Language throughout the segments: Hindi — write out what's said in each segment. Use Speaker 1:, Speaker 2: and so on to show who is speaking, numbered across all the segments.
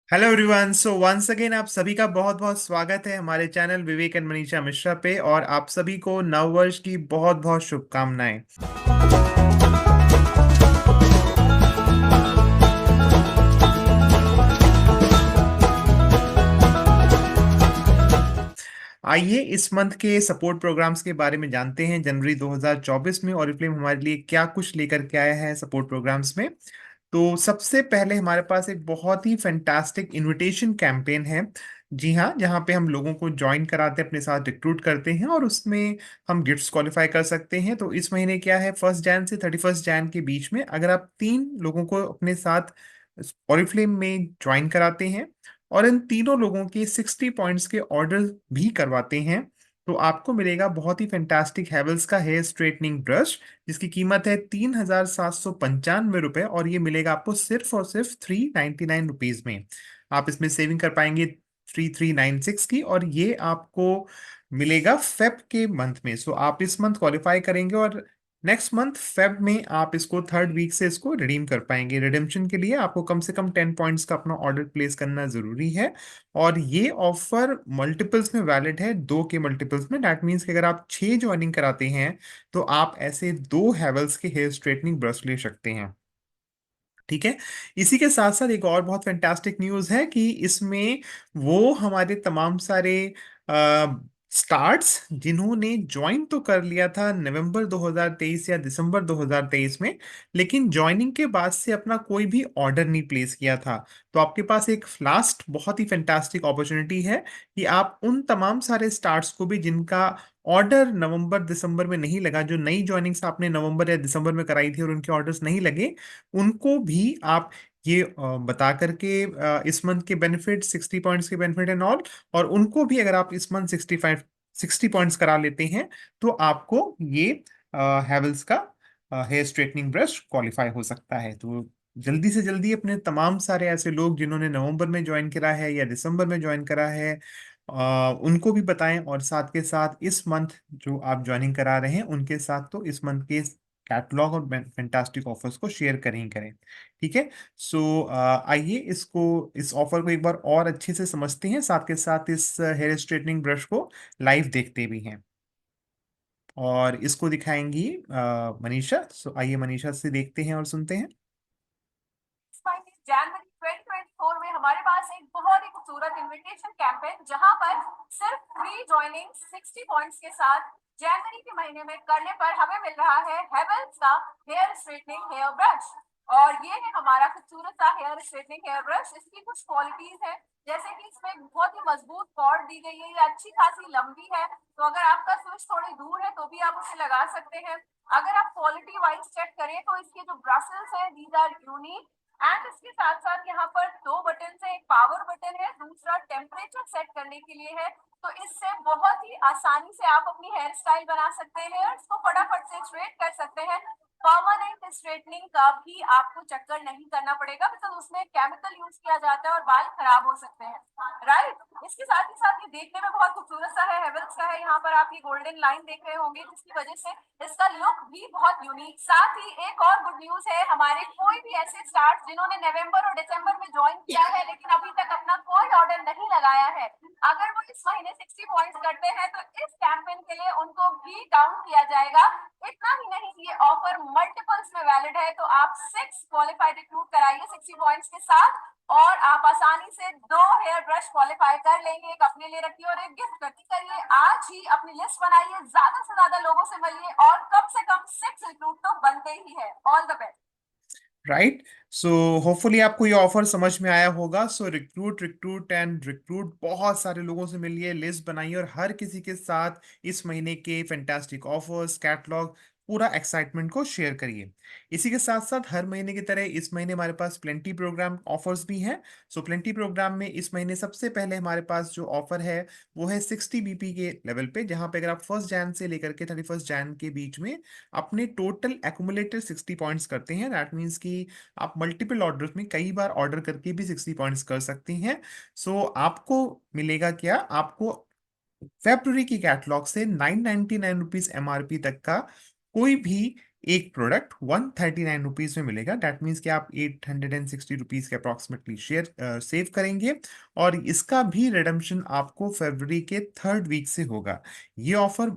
Speaker 1: Hello everyone. So once again आप सभी का बहुत बहुत स्वागत है हमारे चैनल विवेक एंड मनीषा मिश्रा पे। और आप सभी को नव वर्ष की बहुत बहुत शुभकामनाएं। आइए इस मंथ के सपोर्ट प्रोग्राम्स के बारे में जानते हैं। जनवरी 2024 में ओरिफ्लेम हमारे लिए क्या कुछ लेकर के आया है सपोर्ट प्रोग्राम्स में। तो सबसे पहले हमारे पास एक बहुत ही फैंटास्टिक इनविटेशन कैंपेन है। जी हाँ, जहाँ पे हम लोगों को ज्वाइन कराते हैं, अपने साथ रिक्रूट करते हैं और उसमें हम गिफ्ट्स क्वालिफाई कर सकते हैं। तो इस महीने क्या है, 1 जैन से 31 जैन के बीच में अगर आप 3 लोगों को अपने साथ ओरिफ्लेम में ज्वाइन कराते हैं और इन तीनों लोगों के 60 पॉइंट्स के ऑर्डर भी करवाते हैं, तो आपको मिलेगा बहुत ही फैंटास्टिक हैवेल्स का हेयर स्ट्रेटनिंग ब्रश, जिसकी कीमत है 3795 रुपए। और ये मिलेगा आपको सिर्फ और सिर्फ 399 रुपीज में। आप इसमें सेविंग कर पाएंगे 3396 की, और ये आपको मिलेगा फेब के मंथ में। सो आप इस मंथ क्वालिफाई करेंगे और नेक्स्ट मंथ फेब में आप इसको 3rd वीक से इसको रिडीम कर पाएंगे। रिडेम्पशन के लिए आपको कम से कम 10 पॉइंट्स का अपना ऑर्डर प्लेस करना जरूरी है। और ये ऑफर मल्टीपल्स में वैलिड है, 2 के मल्टीपल्स में। दैट मीन्स कि अगर आप 6 ज्वाइनिंग कराते हैं तो आप ऐसे 2 हैवेल्स के हेयर स्ट्रेटनिंग ब्रश ले सकते हैं। ठीक है। इसी के साथ साथ एक और बहुत फैंटास्टिक न्यूज़ है कि इसमें वो हमारे तमाम सारे स्टार्ट्स जिन्होंने ज्वाइन तो कर लिया था नवंबर 2023 या दिसंबर 2023 में, लेकिन ज्वाइनिंग के बाद से अपना कोई भी ऑर्डर नहीं प्लेस किया था, तो आपके पास एक लास्ट बहुत ही फैंटास्टिक अपॉर्चुनिटी है कि आप उन तमाम सारे स्टार्ट्स को भी जिनका ऑर्डर नवंबर दिसंबर में नहीं लगा, जो नई ज्वाइनिंग्स आपने नवंबर या दिसंबर में कराई थी और उनके ऑर्डर्स नहीं लगे, उनको भी आप ये बता करके इस मंथ के बेनिफिट, 60 पॉइंट्स के बेनिफिट एंड ऑल, और उनको भी अगर आप इस मंथ 60 पॉइंट्स करा लेते हैं तो आपको ये हैवेल्स का हेयर स्ट्रेटनिंग ब्रश क्वालिफाई हो सकता है। तो जल्दी से जल्दी अपने तमाम सारे ऐसे लोग जिन्होंने नवंबर में ज्वाइन करा है या दिसंबर में ज्वाइन करा है, उनको भी बताएं। और साथ के साथ इस मंथ जो आप ज्वाइनिंग करा रहे हैं उनके साथ तो इस मंथ के कैटलॉग और फैंटास्टिक ऑफर्स को शेयर करें ही करें। ठीक है। सो आइए इस ऑफर को एक बार और अच्छे से समझते हैं, साथ के साथ इस हेयर स्ट्रेटनिंग ब्रश को लाइव देखते भी हैं। और इसको दिखाएंगी मनीषा। सो आइए मनीषा से देखते हैं और सुनते हैं।
Speaker 2: जनवरी 2024 में हमारे पास एक बहुत ही खूबसूरत इनविटेशन कैंपेन जहां पर सिर्फ फ्री ज्वाइनिंग 60 पॉइंट्स के साथ जनवरी के महीने में करने पर हमें मिल रहा है हेवल्स का हेयर स्ट्रेटनिंग हेयर ब्रश। और ये है हमारा खूबसूरत सा हेयर स्ट्रेटनिंग हेयर ब्रश। इसकी कुछ क्वालिटीज है, जैसे कि इसमें बहुत ही मजबूत कॉर्ड दी गई है, ये अच्छी खासी लंबी है, तो अगर आपका स्विच थोड़ी दूर है तो भी आप उसे लगा सकते हैं। अगर आप क्वालिटी वाइज चेक करें तो इसके जो ब्रशेस हैं दीज आर यूनिक। एंड इसके साथ साथ यहाँ पर 2 बटन है, एक पावर बटन है, दूसरा टेम्परेचर सेट करने के लिए है। तो इससे बहुत ही आसानी से आप अपनी हेयर स्टाइल बना सकते हैं और इसको फटाफट से स्ट्रेट कर सकते हैं। परमानेंट स्ट्रेटनिंग का भी आपको चक्कर नहीं करना पड़ेगा, बिकॉज उसमें केमिकल यूज किया जाता है और बाल खराब हो सकते हैं। राइट। इसके साथ ही साथ ये देखने में बहुत खूबसूरत सा है, हेवल्स का है। यहाँ पर आप ये गोल्डन लाइन देख रहे होंगे, जिसकी वजह से इसका लुक भी बहुत यूनिक। साथ ही एक और गुड न्यूज है, हमारे कोई भी ऐसे स्टार्ट जिन्होंने नवंबर और दिसंबर में ज्वाइन किया है लेकिन अभी तक अपना कोई ऑर्डर नहीं लगाया है, अगर वो इस महीने 60 पॉइंट्स करते हैं तो इस कैंपेन के लिए उनको भी काउंट किया जाएगा। इतना ही नहीं, ये ऑफर मल्टीपल्स में वैलिड है, तो आप 6 क्वालिफाइड रिक्रूट कराइए 60 पॉइंट्स के साथ और आप आसानी से 2 हेयर ब्रश क्वालिफाई कर लेंगे। एक अपने लिए रखिए और एक गिफ्ट करके करिए। आज ही अपनी लिस्ट बनाइए, ज्यादा से ज्यादा लोगों से मिलिए और कम से कम 6 रिक्रूट तो बनते ही है। All the best.
Speaker 1: Right. So hopefully आपको ये ऑफर समझ में आया होगा। सो रिक्रूट रिक्रूट एंड रिक्रूट, बहुत सारे लोगों से मिलिए, लिस्ट बनाइए और हर किसी के साथ इस महीने के फैंटास्टिक ऑफर्स, कैटलॉग, पूरा एक्साइटमेंट को शेयर करिए। इसी के साथ साथ हर महीने की तरह इस महीने हमारे पास प्लेंटी प्रोग्राम ऑफर्स भी हैं। सो प्लेंटी प्रोग्राम में इस महीने सबसे पहले हमारे पास जो ऑफर है वो है 60 BP के लेवल पे, जहां पे अगर आप 1 जैन से लेकर के 31 जैन के बीच में अपने टोटल एक्यूमुलेटेड 60 पॉइंट्स करते हैं, दैट मीन्स कि आप मल्टीपल ऑर्डर्स में कई बार ऑर्डर करके भी 60 पॉइंट्स कर सकती हैं। सो आपको मिलेगा क्या, आपको फेब्रुवरी की कैटलॉग से 999 रुपीज MRP तक का कोई भी एक प्रोडक्ट 139 रुपीज में मिलेगा। डैट मीन्स कि आप 860 रुपीज के अप्रॉक्सीमेटली शेयर सेव करेंगे। और इसका भी रिडम्पशन आपको फरवरी के थर्ड वीक से होगा। ये ऑफर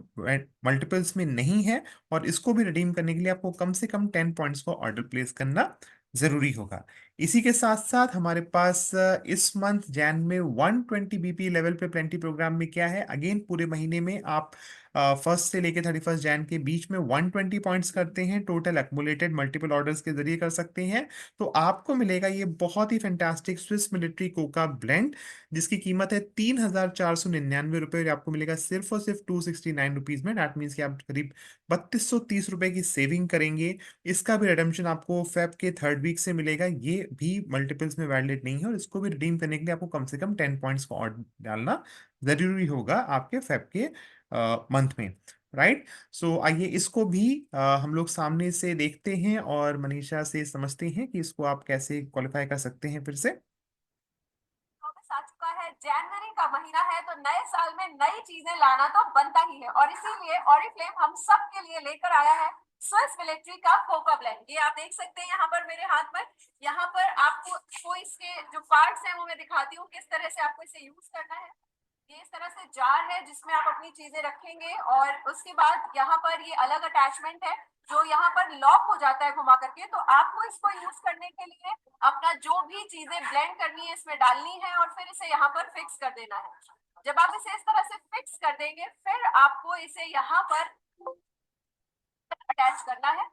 Speaker 1: मल्टीपल्स में नहीं है, और इसको भी रिडीम करने के लिए आपको कम से कम 10 पॉइंट्स को ऑर्डर प्लेस करना जरूरी होगा। इसी के साथ साथ हमारे पास इस मंथ जैन में 120 बीपी लेवल पे प्लेंटी प्रोग्राम में क्या है, अगेन पूरे महीने में आप फर्स्ट से लेके 31 जैन के बीच में 120 पॉइंट्स करते हैं, टोटल एक्मुलेटेड मल्टीपल ऑर्डर्स के जरिए कर सकते हैं। तो आपको मिलेगा ये बहुत ही fantastic Swiss military coca blend, जिसकी कीमत है 3,499 रुपये, और आपको मिलेगा सिर्फ और सिर्फ 269 रुपीज में। डैट मीन्स कि आप करीब 3230 रुपए की सेविंग करेंगे। इसका भी रिडम्पशन आपको फेब के थर्ड वीक से मिलेगा। ये भी मल्टीपल्स में वैलिड नहीं है, और इसको भी रिडीम करने के लिए आपको कम से कम 10 पॉइंट्स को और डालना जरूरी होगा आपके फेब के मंथ में। राइट। सो आइए इसको भी हम लोग सामने से देखते हैं और मनीषा से समझते हैं कि इसको आप कैसे क्वालिफाई कर सकते हैं फिर से।
Speaker 2: वापस आ चुका है, जनवरी का महीना है, तो नए साल में नई चीजें लाना तो बनता ही है, और इसीलिए ऑरिफ्लेम हम सब के लिए लेकर आया है स्विस मिलिट्री का कोका ब्लेंड। ये आप देख सकते हैं यहाँ पर मेरे हाथ पर। यहाँ पर आपको इसके जो पार्ट्स हैं वो मैं दिखाती हूँ किस तरह से आपको इसे यूज करना है। ये इस तरह से जार है जिसमें आप अपनी चीजें रखेंगे, और उसके बाद यहाँ पर ये अलग अटैचमेंट है जो यहाँ पर लॉक हो जाता है घुमा करके। तो आपको इसको यूज करने के लिए अपना जो भी चीजें ब्लेंड करनी है इसमें डालनी है, और फिर इसे यहाँ पर फिक्स कर देना है। जब आप इसे इस तरह से फिक्स कर देंगे, फिर आपको इसे यहाँ पर अटैच करना है,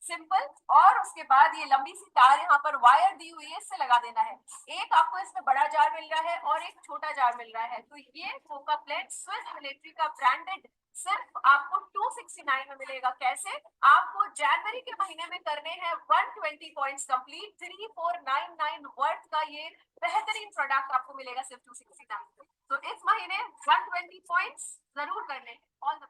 Speaker 2: सिंपल। और उसके बाद ये लंबी सी तार यहाँ पर वायर दी हुई है, इससे लगा देना है। एक आपको इसमें बड़ा जार मिल रहा है और एक छोटा जार मिल रहा है। तो ये कोका प्लेट स्विस मिलिट्री का ब्रांडेड सिर्फ आपको 269 में मिलेगा। कैसे? आपको जनवरी के महीने में करने हैं 120 पॉइंट्स कंप्लीट, 3499 वर्थ का ये बेहतरीन प्रोडक्ट आपको मिलेगा सिर्फ 269 में। तो इस महीने 120 पॉइंट्स जरूर करने। All the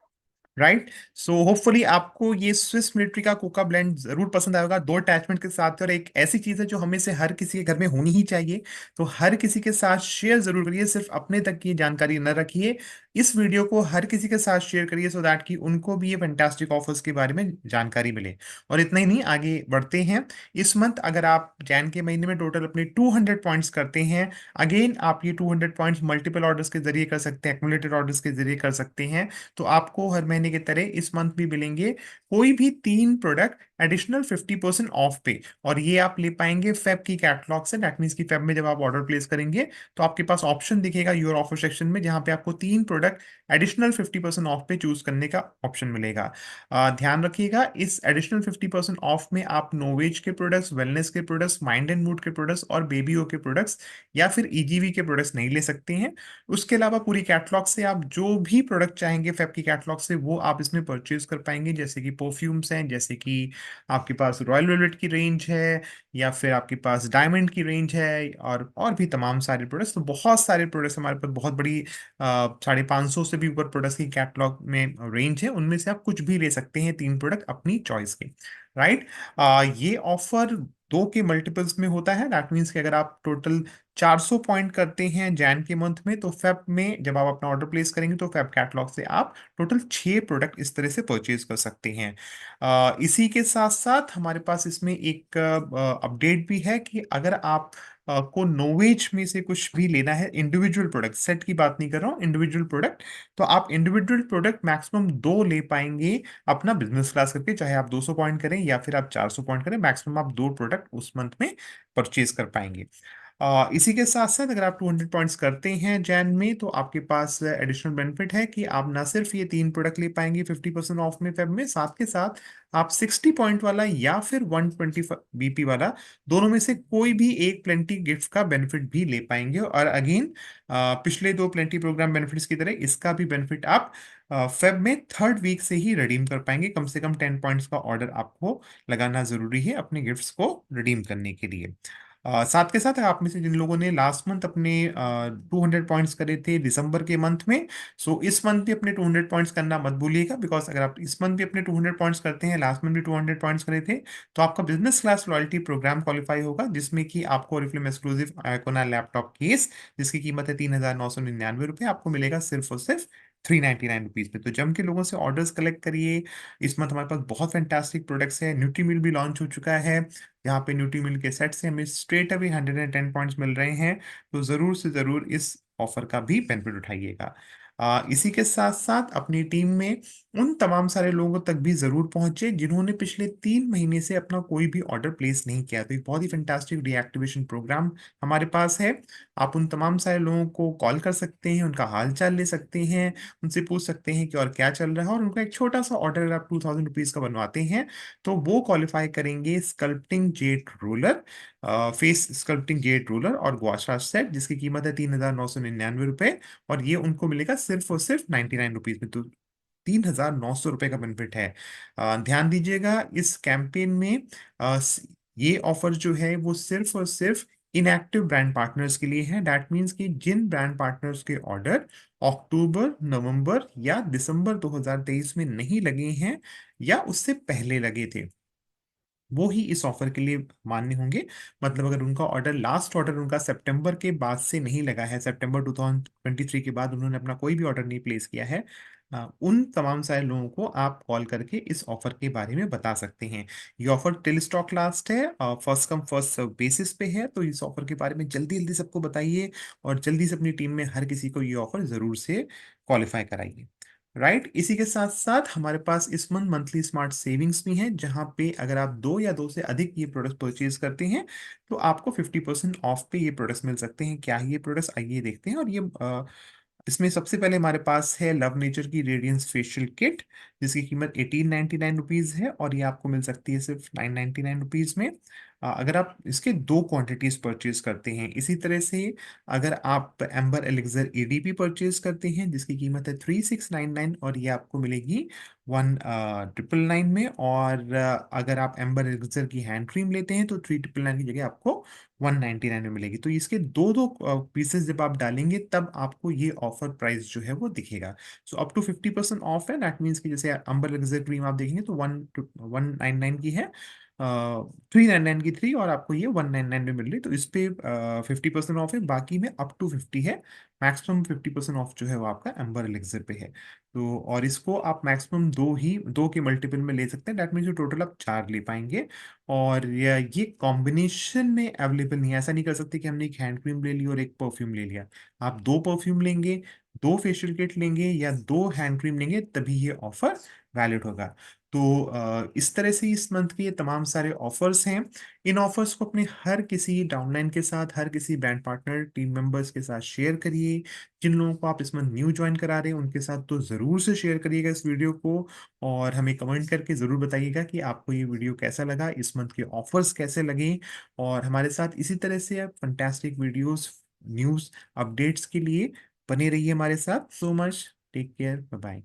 Speaker 1: right. So hopefully आपको ये स्विस मिलिट्री का कोका ब्लेंड जरूर पसंद आएगा, दो अटैचमेंट के साथ। और एक ऐसी चीज है जो हमें से हर किसी के घर में होनी ही चाहिए, तो हर किसी के साथ शेयर जरूर करिए, सिर्फ अपने तक की जानकारी न रखिए। इस वीडियो को हर किसी के साथ शेयर करिए, सो दैट कि उनको भी ये फैंटास्टिक ऑफर्स के बारे में जानकारी मिले। और इतना ही नहीं, आगे बढ़ते हैं। इस मंथ अगर आप जैन के महीने में टोटल अपने 200 पॉइंट्स करते हैं, अगेन आप ये 200 पॉइंट्स मल्टीपल ऑर्डर्स के जरिए कर सकते हैं, एक्मुलेटेड ऑर्डर्स के जरिए कर सकते हैं। तो आपको हर महीने की तरह इस मंथ भी मिलेंगे कोई भी तीन प्रोडक्ट एडिशनल 50% ऑफ पे। और ये आप ले पाएंगे फेब की कैटलॉग से। दैट मीन्स की फेब में जब आप ऑर्डर प्लेस करेंगे तो आपके पास ऑप्शन दिखेगा योर ऑफर सेक्शन में, जहां पे आपको तीन प्रोडक्ट एडिशनल 50% ऑफ पे चूज करने का ऑप्शन मिलेगा। ध्यान रखिएगा, इस एडिशनल 50% ऑफ में आप नोवेज के प्रोडक्ट्स, वेलनेस के प्रोडक्ट्स, माइंड एंड मूड के प्रोडक्ट्स और बेबीओ के प्रोडक्ट्स या फिर ईजीवी के प्रोडक्ट्स नहीं ले सकते हैं। उसके अलावा पूरी कैटलॉग से आप जो भी प्रोडक्ट चाहेंगे फेब की कैटलॉग से, वो आप इसमें परचेज कर पाएंगे। जैसे कि परफ्यूम्स हैं, जैसे कि आपके पास रॉयल वेलवेट की रेंज है, या फिर आपके पास डायमंड की रेंज है, और भी तमाम सारे प्रोडक्ट्स। तो बहुत सारे प्रोडक्ट्स हमारे पास, बहुत बड़ी 550 से भी ऊपर प्रोडक्ट्स की कैटलॉग में रेंज है। उनमें से आप कुछ भी ले सकते हैं, तीन प्रोडक्ट अपनी चॉइस के। राइट। ये ऑफर दो के मल्टीपल्स में होता है। दैट मीन्स कि अगर आप टोटल 400 पॉइंट करते हैं जैन के मंथ में, तो फेब में जब आप अपना ऑर्डर प्लेस करेंगे तो फेब कैटलॉग से आप टोटल 6 प्रोडक्ट इस तरह से परचेज कर सकते हैं। इसी के साथ साथ हमारे पास इसमें एक अपडेट भी है कि अगर आप को नोवेज में से कुछ भी लेना है, इंडिविजुअल प्रोडक्ट, सेट की बात नहीं कर रहा हूँ, इंडिविजुअल प्रोडक्ट, तो आप इंडिविजुअल प्रोडक्ट मैक्सिमम दो ले पाएंगे अपना बिजनेस क्लास करके। चाहे आप 200 पॉइंट करें या फिर आप 400 पॉइंट करें, मैक्सिमम आप दो प्रोडक्ट उस मंथ में परचेज कर पाएंगे। इसी के साथ साथ अगर आप 200 पॉइंट्स करते हैं जैन में, तो आपके पास एडिशनल बेनिफिट है कि आप ना सिर्फ ये तीन प्रोडक्ट ले पाएंगे 50% ऑफ में फेब में, साथ के साथ आप 60 पॉइंट वाला या फिर 120 बीपी वाला, दोनों में से कोई भी एक प्लेंटी गिफ्ट का बेनिफिट भी ले पाएंगे। और अगेन पिछले दो प्लेंटी प्रोग्राम बेनिफिट्स की तरह इसका भी बेनिफिट आप फेब में थर्ड वीक से ही रिडीम कर पाएंगे। कम से कम 10 पॉइंट्स का ऑर्डर आपको लगाना जरूरी है अपने गिफ्ट्स को रिडीम करने के लिए। साथ के साथ आप में से जिन लोगों ने लास्ट मंथ अपने 200 पॉइंट्स करे थे दिसंबर के मंथ में, सो इस मंथ भी अपने 200 पॉइंट्स करना मत भूलिएगा। बिकॉज अगर आप इस मंथ भी अपने 200 पॉइंट्स करते हैं, लास्ट मंथ भी 200 पॉइंट्स करे थे, तो आपका business class loyalty program qualify होगा, जिसमें कि आपको Oriflame exclusive Icona laptop case, जिसकी कीमत है 3,999 रुपये, आपको मिलेगा सिर्फ और सिर्फ ₹399 में। तो जम के लोगों से ऑर्डर्स कलेक्ट करिए। इस मंथ हमारे पास बहुत फैंटास्टिक प्रोडक्ट्स है। न्यूट्रीमिल भी लॉन्च हो चुका है। यहाँ पे न्यूट्रीमिल के सेट से हमें स्ट्रेट अवे 110 पॉइंट्स मिल रहे हैं। तो जरूर से जरूर इस ऑफर का भी बेनिफिट उठाइएगा। इसी के साथ साथ अपनी टीम में उन तमाम सारे लोगों तक भी जरूर पहुंचे जिन्होंने पिछले 3 महीने से अपना कोई भी ऑर्डर प्लेस नहीं किया। तो एक बहुत ही फैंटास्टिक डीएक्टिवेशन प्रोग्राम हमारे पास है। आप उन तमाम सारे लोगों को कॉल कर सकते हैं, उनका हाल चाल ले सकते हैं, उनसे पूछ सकते हैं कि और क्या चल रहा है। और उनका एक छोटा सा ऑर्डर अगर आप ₹2000 का बनवाते हैं तो वो क्वालिफाई करेंगे sculpting jet roller, face sculpting jet roller और गुआशा सेट, जिसकी कीमत है ₹3999। और ये उनको मिलेगा सिर्फ और सिर्फ ₹99 में। तो ₹3900 का बेनिफिट है। ध्यान दीजिएगा इस कैंपेन में ये ऑफर जो है वो सिर्फ और सिर्फ इनएक्टिव ब्रांड पार्टनर्स के लिए है। दैट मीन्स कि जिन ब्रांड पार्टनर्स के ऑर्डर अक्टूबर, नवंबर या दिसंबर 2023 में नहीं लगे हैं या उससे पहले लगे थे, वो ही इस ऑफर के लिए मान्य होंगे। मतलब अगर उनका ऑर्डर, लास्ट ऑर्डर उनका सितंबर के बाद से नहीं लगा है, सितंबर 2023 के बाद उन्होंने अपना कोई भी ऑर्डर नहीं प्लेस किया है, उन तमाम सारे लोगों को आप कॉल करके इस ऑफर के बारे में बता सकते हैं। ये ऑफर टिल स्टॉक लास्ट है, first come first serve basis पे है। तो इस ऑफर के बारे में जल्दी जल्दी सबको बताइए और जल्दी से अपनी टीम में हर किसी को ये ऑफर जरूर से क्वालिफाई कराइए। राइट, इसी के साथ साथ हमारे पास इस मंथ मंथली स्मार्ट सेविंग्स भी हैं, जहां पे अगर आप दो या दो से अधिक ये प्रोडक्ट परचेज करते हैं तो आपको 50% ऑफ पे ये प्रोडक्ट्स मिल सकते हैं। क्या है ये प्रोडक्ट्स, आइए देखते हैं। और ये इसमें सबसे पहले हमारे पास है लव नेचर की रेडियंस फेशियल किट, जिसकी कीमत ₹1899 है और ये आपको मिल सकती है सिर्फ ₹999 में। अगर आप इसके दो क्वांटिटीज परचेज करते हैं। इसी तरह से अगर आप एम्बर एलिक्सर एडीपी परचेज करते हैं जिसकी कीमत है 3699 और ये आपको मिलेगी 1999 में। और अगर आप एम्बर एलिक्सर की हैंड क्रीम लेते हैं तो 3999 की जगह आपको 199 में मिलेगी। तो इसके दो दो पीसेस जब आप डालेंगे तब आपको ये ऑफर प्राइस जो है वो दिखेगा। सो अप टू 50% ऑफ है। दैट मीन्स कि जैसे अंबर लेक्सर क्रीम आप देखेंगे तो 199 की है, 399 की थ्री, और आपको ये 199 में मिल रही। तो इस पे 50% ऑफ है, बाकी में अप टू 50 है। मैक्सिमम 50% ऑफ जो है वो आपका एम्बर एलिक्सर पे है। तो और इसको आप मैक्सिमम दो के मल्टीपल में ले सकते हैं। दैट मीन्स टोटल आप 4 ले पाएंगे। और ये कॉम्बिनेशन में अवेलेबल नहीं है। ऐसा नहीं कर सकते कि हमने एक हैंड क्रीम ले ली और एक परफ्यूम ले लिया। आप दो परफ्यूम लेंगे, दो फेशियल किट लेंगे या दो हैंड क्रीम लेंगे तभी ये ऑफर वैलिड होगा। तो इस तरह से इस मंथ के ये तमाम सारे ऑफर्स हैं। इन ऑफर्स को अपने हर किसी डाउनलाइन के साथ, हर किसी ब्रांड पार्टनर टीम मेंबर्स के साथ शेयर करिए। जिन लोगों को आप इस मंथ न्यू ज्वाइन करा रहे हैं उनके साथ तो ज़रूर से शेयर करिएगा इस वीडियो को। और हमें कमेंट करके ज़रूर बताइएगा कि आपको ये वीडियो कैसा लगा, इस मंथ के ऑफर्स कैसे लगे। और हमारे साथ इसी तरह से आप फंटेस्टिक वीडियोस, न्यूज़ अपडेट्स के लिए बने रहिए हमारे साथ। So much, take care, bye bye.